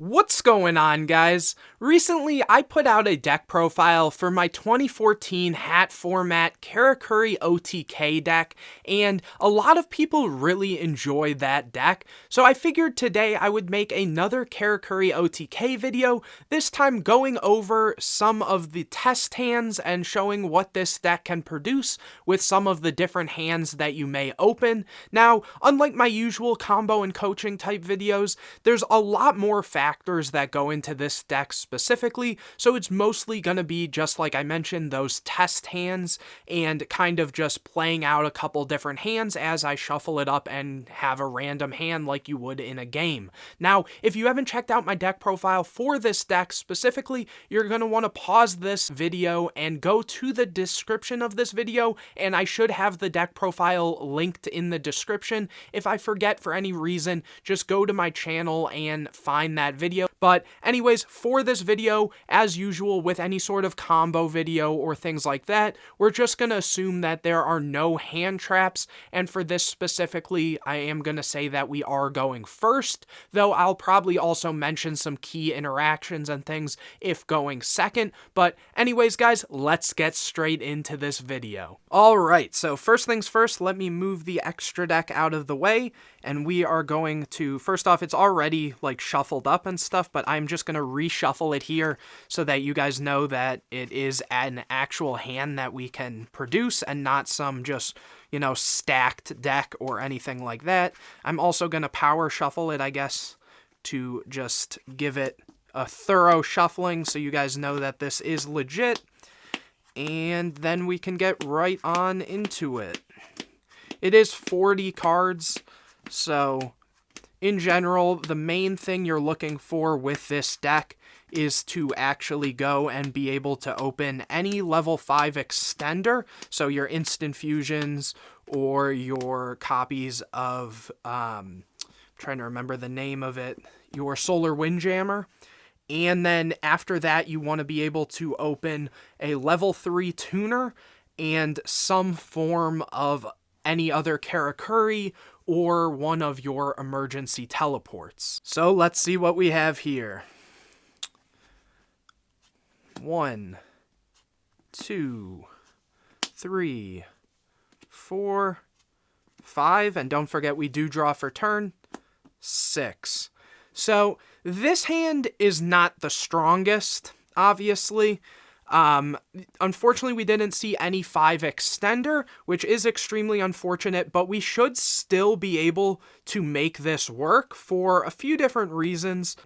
What's going on, guys? Recently, I put out a deck profile for my 2014 H.A.T format Karakuri OTK deck, and a lot of people really enjoy that deck, so I figured today I would make another Karakuri OTK video, this time going over some of the test hands and showing what this deck can produce with some of the different hands that you may open. Now, unlike my usual combo and coaching type videos, there's a lot more factors that go into this deck specifically, so it's mostly going to be, just like I mentioned, those test hands and kind of just playing out a couple different hands as I shuffle it up and have a random hand like you would in a game. Now, if you haven't checked out my deck profile for this deck specifically, you're going to want to pause this video and go to the description of this video, and I should have the deck profile linked in the description. If I forget for any reason, just go to my channel and find that video. But anyways, for this video, as usual with any sort of combo video or things like that, we're just going to assume that there are no hand traps, and for this specifically, I am going to say that we are going first, though I'll probably also mention some key interactions and things if going second. But anyways, guys, let's get straight into this video. Alright, so first things first, let me move the extra deck out of the way, and we are going to, first off, it's already like shuffled up and stuff, but I'm just going to reshuffle it here so that you guys know that it is an actual hand that we can produce and not some just, stacked deck or anything like that. I'm also going to power shuffle it, I guess, to just give it a thorough shuffling so you guys know that this is legit, and then we can get right on into it. It is 40 cards, so in general, the main thing you're looking for with this deck is to actually go and be able to open any level 5 extender, so your instant fusions or your copies of, I'm trying to remember the name of it, your Solar Windjammer. And then after that, you want to be able to open a level 3 tuner and some form of any other Karakuri or one of your emergency teleports. So let's see what we have here. 1, 2, 3, 4, 5, and don't forget we do draw for turn, 6. So this hand is not the strongest, obviously. Unfortunately, we didn't see any 5 extender, which is extremely unfortunate, but we should still be able to make this work for a few different reasons.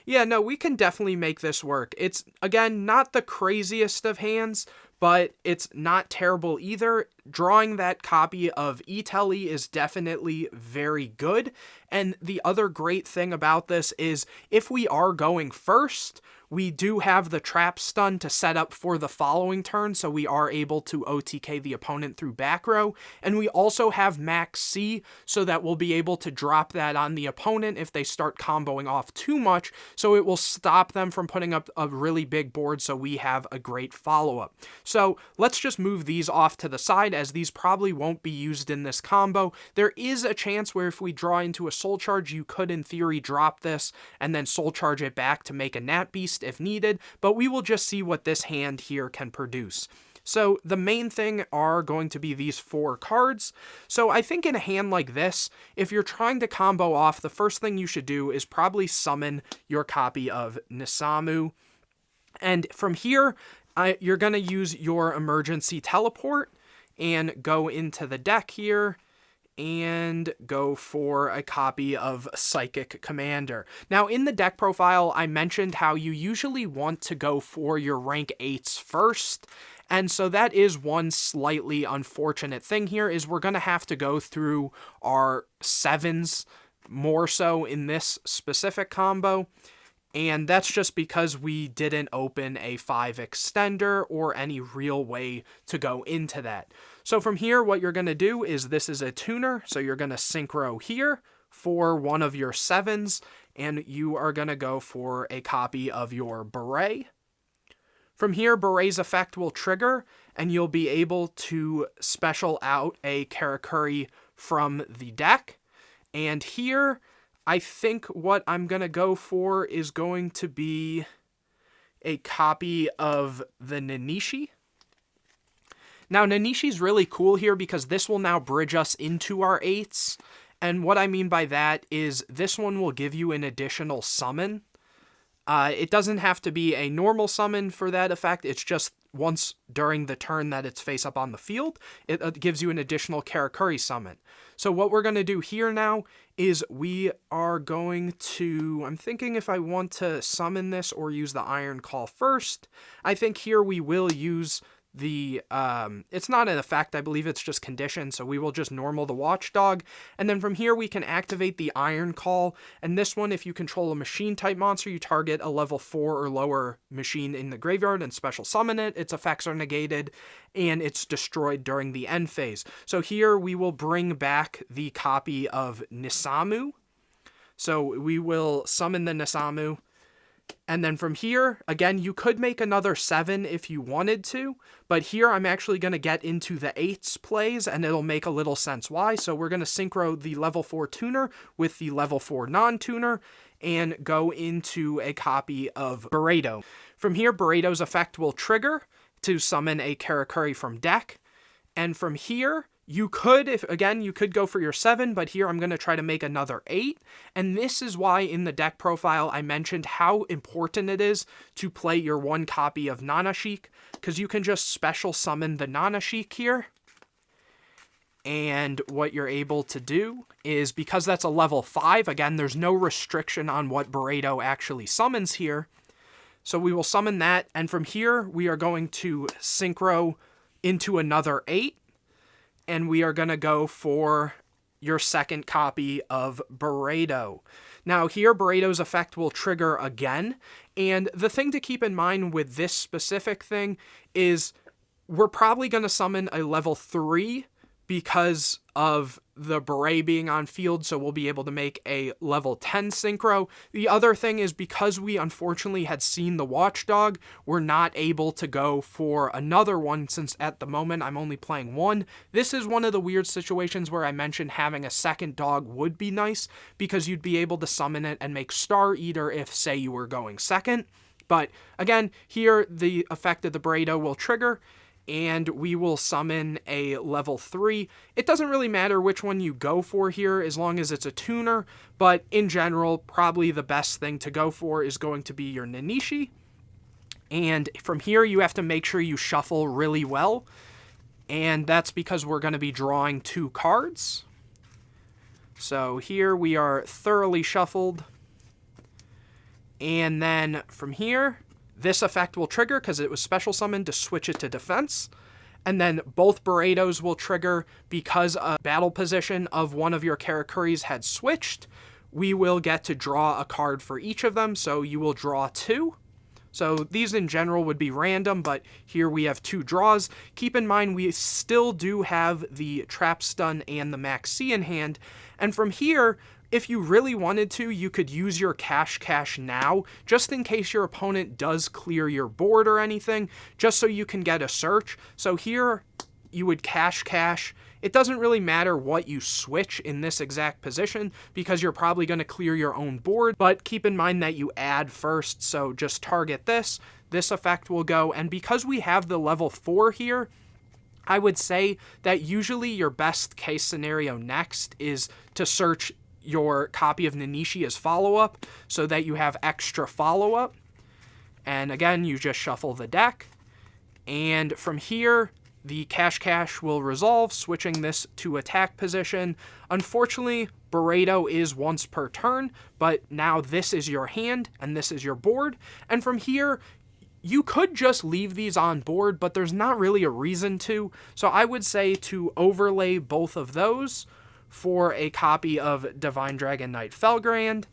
Yeah, no, we can definitely make this work. It's, again, not the craziest of hands, but it's not terrible either. Drawing that copy of Itelli is definitely very good, and the other great thing about this is if we are going first, we do have the trap stun to set up for the following turn, so we are able to OTK the opponent through back row, and we also have max C, so that we'll be able to drop that on the opponent if they start comboing off too much, so it will stop them from putting up a really big board, so we have a great follow-up. So let's just move these off to the side, as these probably won't be used in this combo. There is a chance where if we draw into a soul charge, you could in theory drop this and then soul charge it back to make a Nat Beast if needed, but we will just see what this hand here can produce. So the main thing are going to be these 4 cards. So I think in a hand like this, if you're trying to combo off, the first thing you should do is probably summon your copy of Nisamu. And from here, you're going to use your emergency teleport and go into the deck here and go for a copy of Psychic Commander. Now, in the deck profile, I mentioned how you usually want to go for your rank 8s first, and so that is one slightly unfortunate thing here, is we're going to have to go through our 7s more so in this specific combo, and that's just because we didn't open a 5 extender or any real way to go into that. So from here, what you're going to do is, this is a tuner, so you're going to synchro here for one of your 7s, and you are going to go for a copy of your Beret. From here, Beret's effect will trigger, and you'll be able to special out a Karakuri from the deck. And here, I think what I'm going to go for is going to be a copy of the Nanishi. Now, Nanishi's really cool here because this will now bridge us into our 8s. And what I mean by that is this one will give you an additional summon. It doesn't have to be a normal summon for that effect. It's just once during the turn that it's face up on the field, it gives you an additional Karakuri summon. So what we're going to do here now is we are going to, I'm thinking if I want to summon this or use the Iron Call first, I think here we will use the, it's not an effect, I believe it's just condition, so we will just normal the Watchdog, and then from here we can activate the Iron Call, and this one, if you control a machine type monster, you target a level 4 or lower machine in the graveyard and special summon it, its effects are negated, and it's destroyed during the end phase. So here we will bring back the copy of Nisamu, so we will summon the Nisamu. And then from here, again, you could make another 7 if you wanted to, but here I'm actually going to get into the 8s plays, and it'll make a little sense why. So we're going to synchro the level 4 tuner with the level 4 non-tuner, and go into a copy of Burrito. From here, Burrito's effect will trigger to summon a Karakuri from deck, and from here, you could, you could go for your 7, but here I'm going to try to make another 8, and this is why in the deck profile I mentioned how important it is to play your 1 copy of NAWCQ, because you can just special summon the NAWCQ here, and what you're able to do is, because that's a level 5, again, there's no restriction on what Burrito actually summons here, so we will summon that, and from here we are going to synchro into another 8, and we are going to go for your 2nd copy of Burrito. Now here, Burrito's effect will trigger again, and the thing to keep in mind with this specific thing is we're probably going to summon a level 3 because of the Beret being on field, so we'll be able to make a level 10 synchro. The other thing is because we unfortunately had seen the Watchdog, we're not able to go for another one since at the moment I'm only playing 1. This is one of the weird situations where I mentioned having a 2nd dog would be nice because you'd be able to summon it and make Star Eater if, say, you were going 2nd. But again, here the effect of the Burrito will trigger, and we will summon a level 3. It doesn't really matter which one you go for here as long as it's a tuner, but in general, probably the best thing to go for is going to be your Nanishi. And from here, you have to make sure you shuffle really well, and that's because we're going to be drawing 2 cards. So here we are thoroughly shuffled, and then from here, this effect will trigger because it was special summoned to switch it to defense. And then both Burritos will trigger because a battle position of one of your Karakuris had switched. We will get to draw a card for each of them, so you will draw 2. So these in general would be random, but here we have 2 draws. Keep in mind we still do have the Trap Stun and the Max C in hand. And from here, if you really wanted to, you could use your cash now, just in case your opponent does clear your board or anything, just so you can get a search. So here, you would cash. It doesn't really matter what you switch in this exact position, because you're probably going to clear your own board, but keep in mind that you add first, so just target this. This effect will go, and because we have the level 4 here, I would say that usually your best case scenario next is to search your copy of Nanishi as follow-up so that you have extra follow-up. And again, you just shuffle the deck. And from here, the cash will resolve, switching this to attack position. Unfortunately, Burrito is once per turn, but now this is your hand and this is your board. And from here, you could just leave these on board, but there's not really a reason to. So I would say to overlay both of those for a copy of Divine Dragon Knight Felgrand,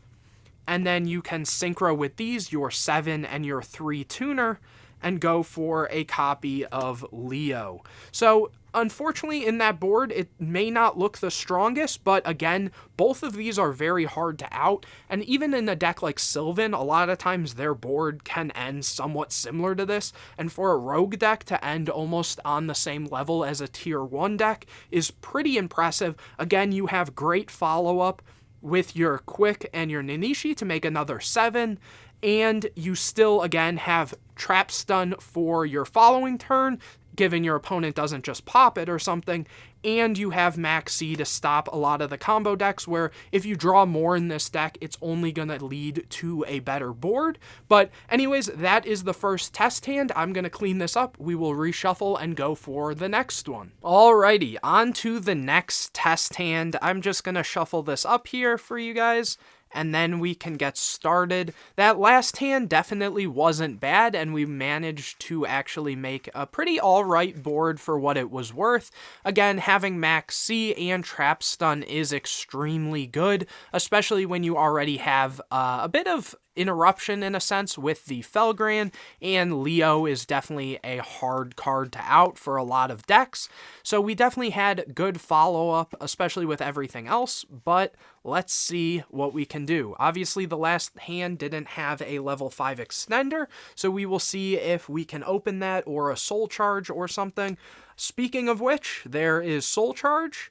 and then you can synchro with these, your 7 and your 3 tuner, and go for a copy of Leo. So unfortunately in that board, it may not look the strongest, but again, both of these are very hard to out, and even in a deck like Sylvan, a lot of times their board can end somewhat similar to this, and for a rogue deck to end almost on the same level as a tier 1 deck is pretty impressive. Again, you have great follow-up, with your Quick and your Nanishi to make another 7, and you still, again, have Trap Stun for your following turn, given your opponent doesn't just pop it or something, and you have Max C to stop a lot of the combo decks where if you draw more in this deck, it's only going to lead to a better board. But anyways, that is the first test hand. I'm going to clean this up. We will reshuffle and go for the next one. Alrighty, on to the next test hand. I'm just going to shuffle this up here for you guys, and then we can get started. That last hand definitely wasn't bad, and we managed to actually make a pretty alright board for what it was worth. Again, having Max C and Trap Stun is extremely good, especially when you already have a bit of interruption in a sense with the Felgran, and Leo is definitely a hard card to out for a lot of decks. So we definitely had good follow-up, especially with everything else, but let's see what we can do. Obviously, the last hand didn't have a level 5 extender, so we will see if we can open that or a Soul Charge or something. Speaking of which, there is Soul Charge.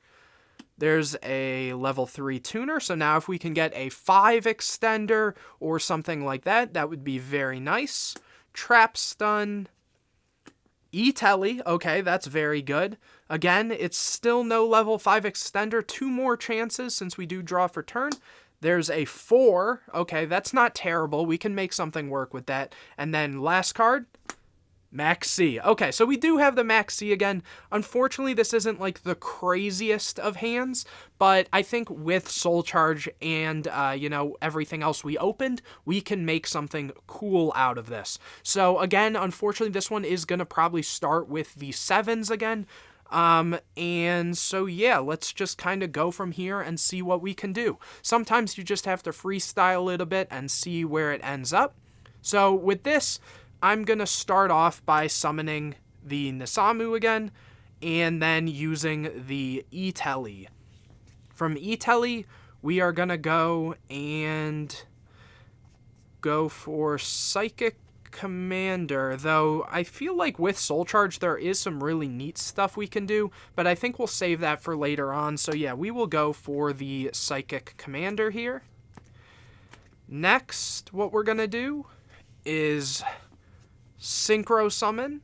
There's a level 3 tuner, so now if we can get a 5 extender or something like that, that would be very nice. Trap Stun. E-Telly, okay, that's very good. Again, it's still no level 5 extender, 2 more chances since we do draw for turn. There's a 4, okay, that's not terrible, we can make something work with that. And then last card, Max C. Okay, so we do have the Max C again. Unfortunately, this isn't like the craziest of hands, but I think with Soul Charge and, everything else we opened, we can make something cool out of this. So again, unfortunately, this one is going to probably start with the 7s again. And so yeah, let's just kind of go from here and see what we can do. Sometimes you just have to freestyle it a bit and see where it ends up. So with this, I'm going to start off by summoning the Nisamu again, and then using the E-Telly. From E-Telly, we are going to go for Psychic Commander, though I feel like with Soul Charge there is some really neat stuff we can do, but I think we'll save that for later on. So yeah, we will go for the Psychic Commander here. Next, what we're going to do is Synchro Summon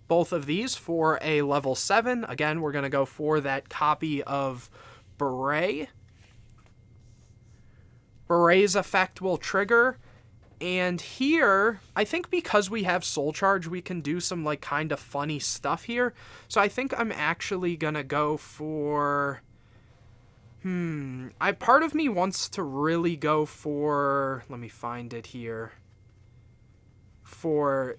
both of these for a level 7. Again, we're going to go for that copy of Beret. Beret's effect will trigger, and here, I think because we have Soul Charge, we can do some like kind of funny stuff here. So I think I'm actually going to go for... part of me wants to really go for... Let me find it here. For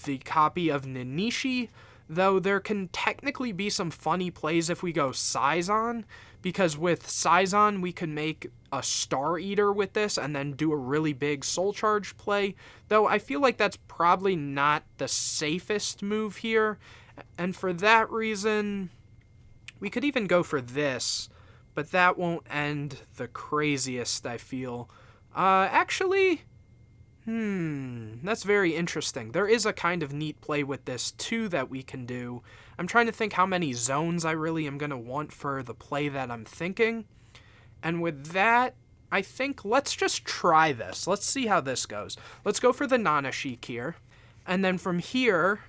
the copy of Nanishi, though there can technically be some funny plays if we go Scyzon, because with Scyzon we can make a Star Eater with this and then do a really big Soul Charge play, though I feel like that's probably not the safest move here, and for that reason we could even go for this, but that won't end the craziest, I feel. Actually... that's very interesting. There is a kind of neat play with this, too, that we can do. I'm trying to think how many zones I really am going to want for the play that I'm thinking. And with that, I think let's just try this. Let's see how this goes. Let's go for the NAWCQ here. And then from here,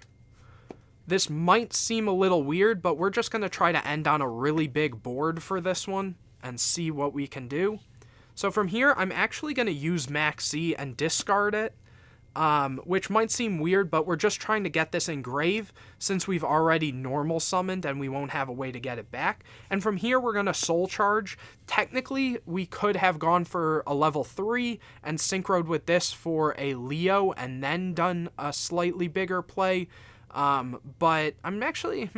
this might seem a little weird, but we're just going to try to end on a really big board for this one and see what we can do. So from here, I'm actually going to use Max C and discard it, which might seem weird, but we're just trying to get this engrave since we've already normal summoned and we won't have a way to get it back. And from here, we're going to Soul Charge. Technically, we could have gone for a level 3 and synchroed with this for a Leo and then done a slightly bigger play, but I'm actually,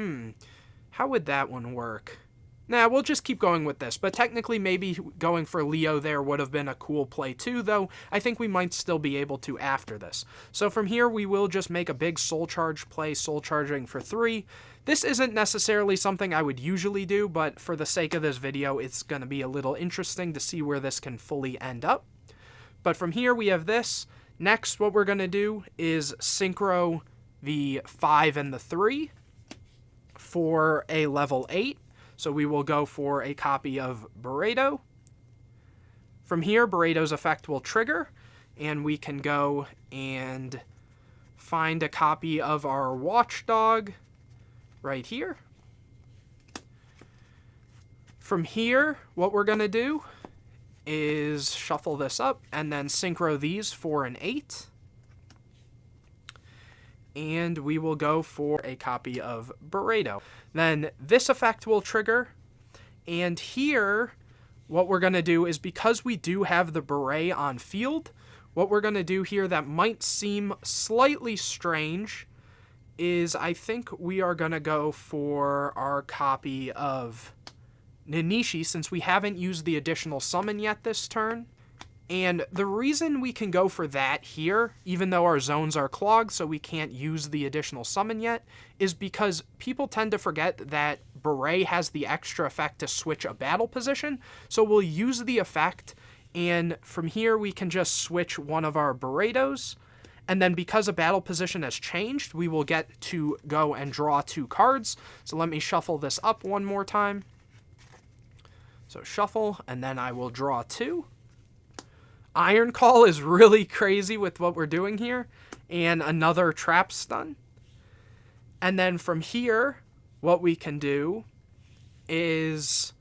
how would that one work? Nah, we'll just keep going with this, but technically maybe going for Leo there would have been a cool play too, though I think we might still be able to after this. So from here, we will just make a big Soul Charge play, Soul Charging for 3. This isn't necessarily something I would usually do, but for the sake of this video, it's going to be a little interesting to see where this can fully end up. But from here, we have this. Next, what we're going to do is synchro the 5 and the 3 for a level 8. So we will go for a copy of Burrito. From here, Barredo's effect will trigger, and we can go and find a copy of our Watchdog right here. From here, what we're going to do is shuffle this up and then synchro these for an 8. And we will go for a copy of Barredo. Then this effect will trigger, and here what we're going to do is, because we do have the Beret on field, what we're going to do here that might seem slightly strange is I think we are going to go for our copy of Nanishi, since we haven't used the additional summon yet this turn. And the reason we can go for that here, even though our zones are clogged so we can't use the additional summon yet, is because people tend to forget that Beret has the extra effect to switch a battle position. So we'll use the effect, and from here we can just switch one of our Barredos. And then because a battle position has changed, we will get to go and draw 2 cards. So let me shuffle this up one more time. So shuffle, and then I will draw 2. Iron Call is really crazy with what we're doing here, and another trap stun. And then from here, what we can do is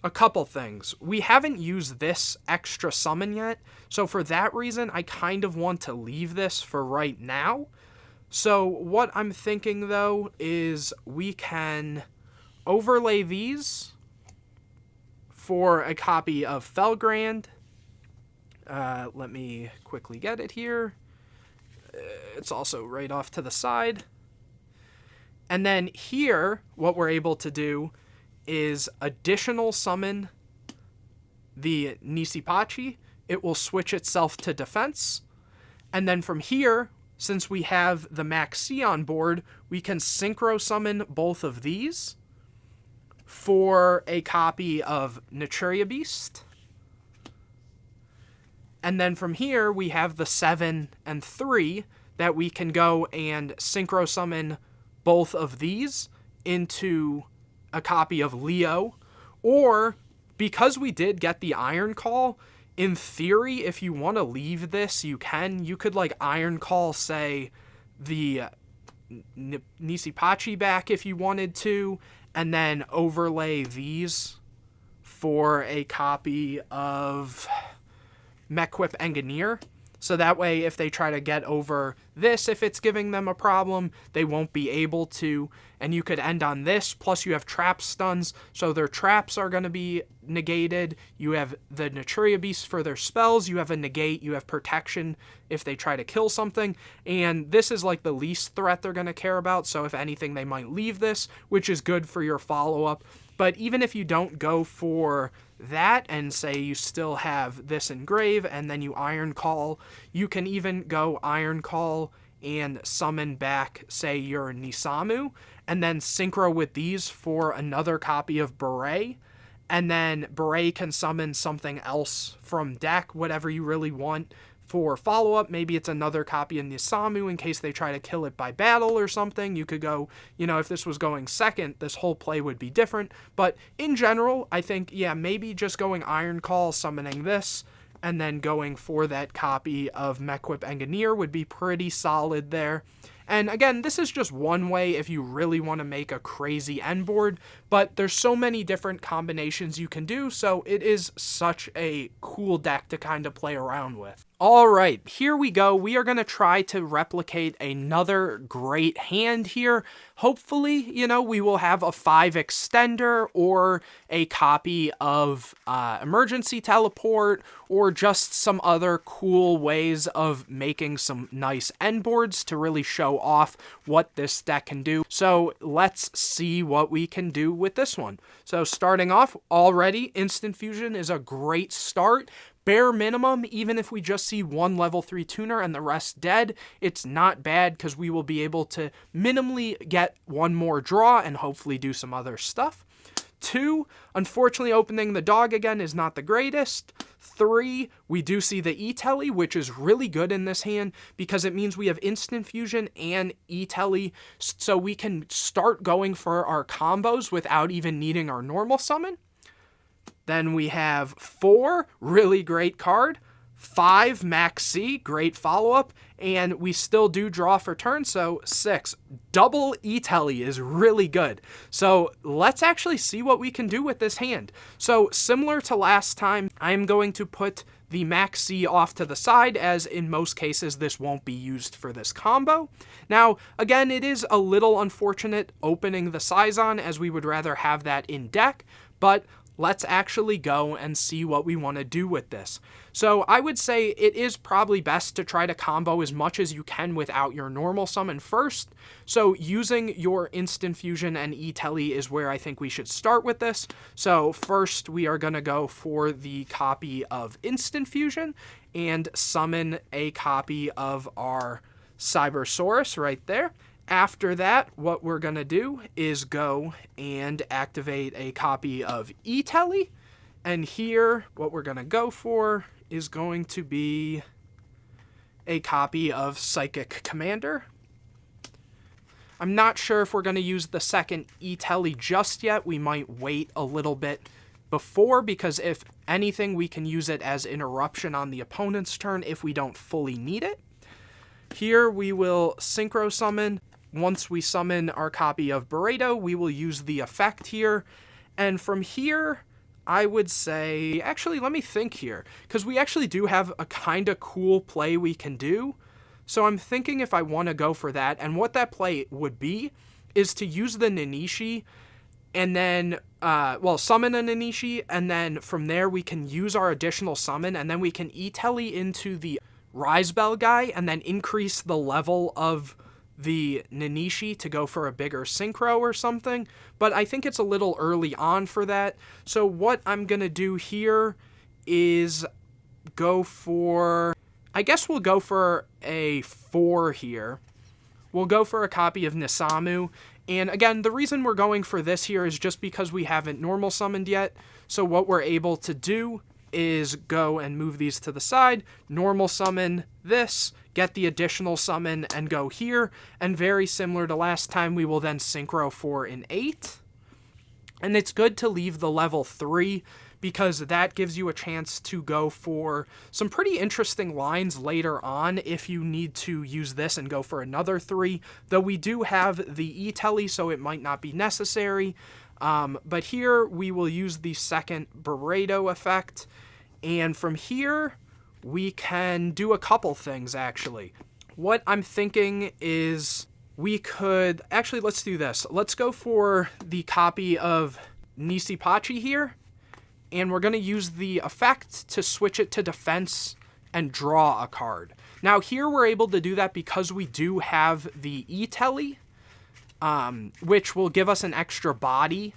a couple things. We haven't used this extra summon yet, so for that reason, I kind of want to leave this for right now. So what I'm thinking, though, is we can overlay these for a copy of Felgrand. Let me quickly get it here. It's also right off to the side. And then here, what we're able to do is additional summon the Nisipachi. It will switch itself to defense. And then from here, since we have the Maxi on board, we can synchro summon both of these for a copy of Naturia Beast. And then from here, we have the 7 and 3 that we can go and synchro summon both of these into a copy of Leo. Or, because we did get the Iron Call, in theory, if you want to leave this, you can. You could, like, Iron Call, say, the Nisipachi back if you wanted to, and then overlay these for a copy of Mequip Engineer. So that way, if they try to get over this, if it's giving them a problem, they won't be able to. And you could end on this, plus you have trap stuns, so their traps are going to be negated. You have the Naturia Beast for their spells, you have a negate, you have protection if they try to kill something, and this is like the least threat they're going to care about, so if anything, they might leave this, which is good for your follow-up. But even if you don't go for that and say you still have this engrave and then you Iron Call, you can even go Iron Call and summon back, say, your Nisamu, and then synchro with these for another copy of Beret, and then Beret can summon something else from deck, whatever you really want. For follow-up, maybe it's another copy of Nisamu in case they try to kill it by battle or something. You could go, you know, if this was going second, this whole play would be different. But in general, I think, yeah, maybe just going Iron Call, summoning this, and then going for that copy of Mequip Engineer would be pretty solid there. And again, this is just one way if you really want to make a crazy end board, but there's so many different combinations you can do, so it is such a cool deck to kind of play around with. All right, here we go. We are going to try to replicate another great hand here. Hopefully, you know, we will have a 5 extender or a copy of Emergency Teleport or just some other cool ways of making some nice end boards to really show off what this deck can do. So let's see what we can do with this one. So starting off, already Instant Fusion is a great start. Bare minimum, even if we just see one level 3 tuner and the rest dead, it's not bad because we will be able to minimally get one more draw and hopefully do some other stuff. 2, unfortunately opening the dog again is not the greatest. 3, we do see the E-Telly, which is really good in this hand because it means we have Instant Fusion and E-Telly, so we can start going for our combos without even needing our normal summon. Then we have 4, really great card. 5, Max C, great follow-up. And we still do draw for turn, so 6. Double E-Telly is really good. So let's actually see what we can do with this hand. So similar to last time, I'm going to put the Max C off to the side, as in most cases this won't be used for this combo. Now, again, it is a little unfortunate opening the Scyzon, as we would rather have that in deck, but let's actually go and see what we want to do with this. So I would say it is probably best to try to combo as much as you can without your normal summon first. So using your Instant Fusion and E-Telly is where I think we should start with this. So first we are going to go for the copy of Instant Fusion and summon a copy of our Cybersaurus right there. After that, what we're going to do is go and activate a copy of E-Telly. And here, what we're going to go for is going to be a copy of Psychic Commander. I'm not sure if we're going to use the second E-Telly just yet. We might wait a little bit before, because if anything, we can use it as interruption on the opponent's turn if we don't fully need it. Here, we will Synchro Summon. Once we summon our copy of Burrito, we will use the effect here. And from here, I would say, actually, let me think here, because we actually do have a kind of cool play we can do. So I'm thinking if I want to go for that, and what that play would be is to use the Nanishi and then, summon a Nanishi, and then from there we can use our additional summon, and then we can E-Telly into the Rise Bell guy, and then increase the level of the Nanishi to go for a bigger synchro or something, but I think it's a little early on for that. So what I'm gonna do here is go for, I guess we'll go for a 4 here. We'll go for a copy of Nisamu, and again, the reason we're going for this here is just because we haven't normal summoned yet, so what we're able to do is go and move these to the side, normal summon this, get the additional summon, and go here. And very similar to last time, we will then synchro for an 8. And it's good to leave the level 3, because that gives you a chance to go for some pretty interesting lines later on if you need to use this and go for another 3. Though we do have the E-Telly, so it might not be necessary. But here we will use the second Burrito effect. And from here, we can do a couple things, actually. What I'm thinking is we could... Actually, let's do this. Let's go for the copy of Nisipachi here. And we're going to use the effect to switch it to defense and draw a card. Now, here we're able to do that because we do have the E-Telly, which will give us an extra body.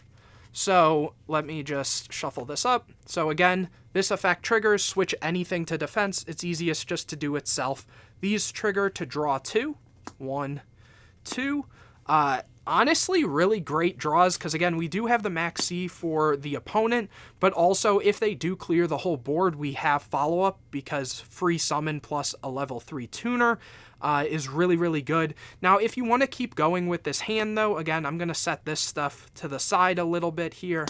So let me just shuffle this up. So again, this effect triggers, switch anything to defense. It's easiest just to do itself. These trigger to draw 2. 1, 2. Honestly, really great draws, because again, we do have the Max C for the opponent, but also if they do clear the whole board, we have follow-up, because free summon plus a level 3 tuner is really, really good. Now, if you want to keep going with this hand, though, again, I'm going to set this stuff to the side a little bit here.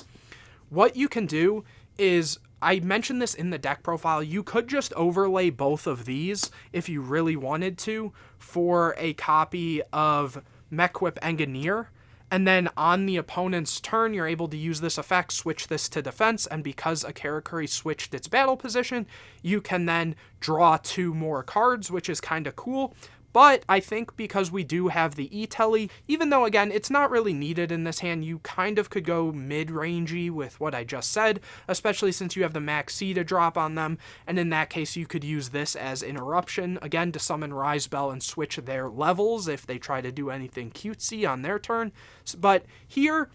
What you can do is, I mentioned this in the deck profile, you could just overlay both of these if you really wanted to for a copy of Mechwhip Engineer, and then on the opponent's turn, you're able to use this effect, switch this to defense, and because a Karakuri switched its battle position, you can then draw 2 more cards, which is kind of cool. But I think because we do have the E-Telly, even though, again, it's not really needed in this hand, you kind of could go mid-rangey with what I just said, especially since you have the Max C to drop on them, and in that case, you could use this as interruption, again, to summon Rise Bell and switch their levels if they try to do anything cutesy on their turn. But here,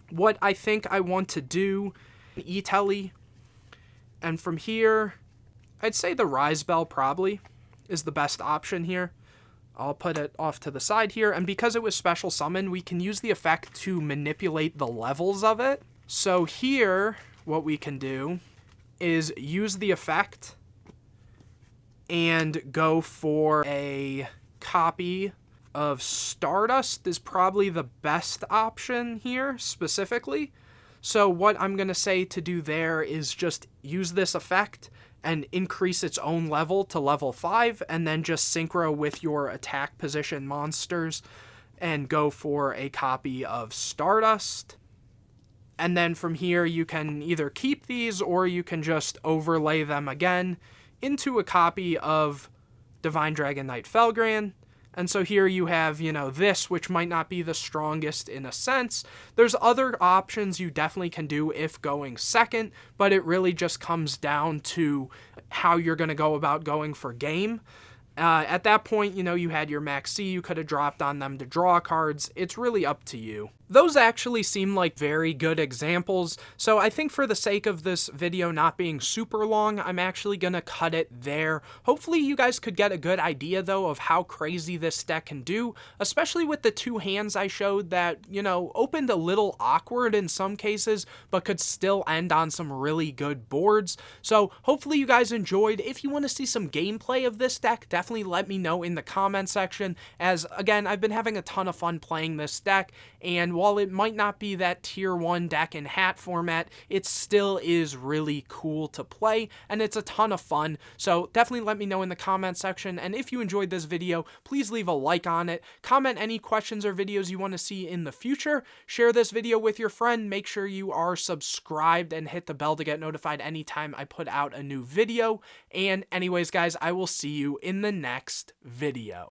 what I think I want to do, E-Telly, and from here, I'd say the Rise Bell probably is the best option here. I'll put it off to the side here, and because it was special summon, we can use the effect to manipulate the levels of it. So here, what we can do is use the effect and go for a copy of Stardust is probably the best option here, specifically. So what I'm going to say to do there is just use this effect and increase its own level to level 5, and then just synchro with your attack position monsters and go for a copy of Stardust. And then from here you can either keep these or you can just overlay them again into a copy of Divine Dragon Knight Felgran. And so here you have, this, which might not be the strongest in a sense. There's other options you definitely can do if going second, but it really just comes down to how you're going to go about going for game. At that point, you had your Max C, you could have dropped on them to draw cards. It's really up to you. Those actually seem like very good examples, so I think for the sake of this video not being super long, I'm actually gonna cut it there. Hopefully you guys could get a good idea, though, of how crazy this deck can do, especially with the 2 hands I showed that, opened a little awkward in some cases, but could still end on some really good boards. So hopefully you guys enjoyed. If you want to see some gameplay of this deck, definitely let me know in the comment section, as, again, I've been having a ton of fun playing this deck, and while it might not be that tier 1 deck in hat format, it still is really cool to play, and it's a ton of fun. So definitely let me know in the comment section, and if you enjoyed this video, please leave a like on it, comment any questions or videos you want to see in the future, share this video with your friend, make sure you are subscribed and hit the bell to get notified anytime I put out a new video, and anyways guys, I will see you in the next video.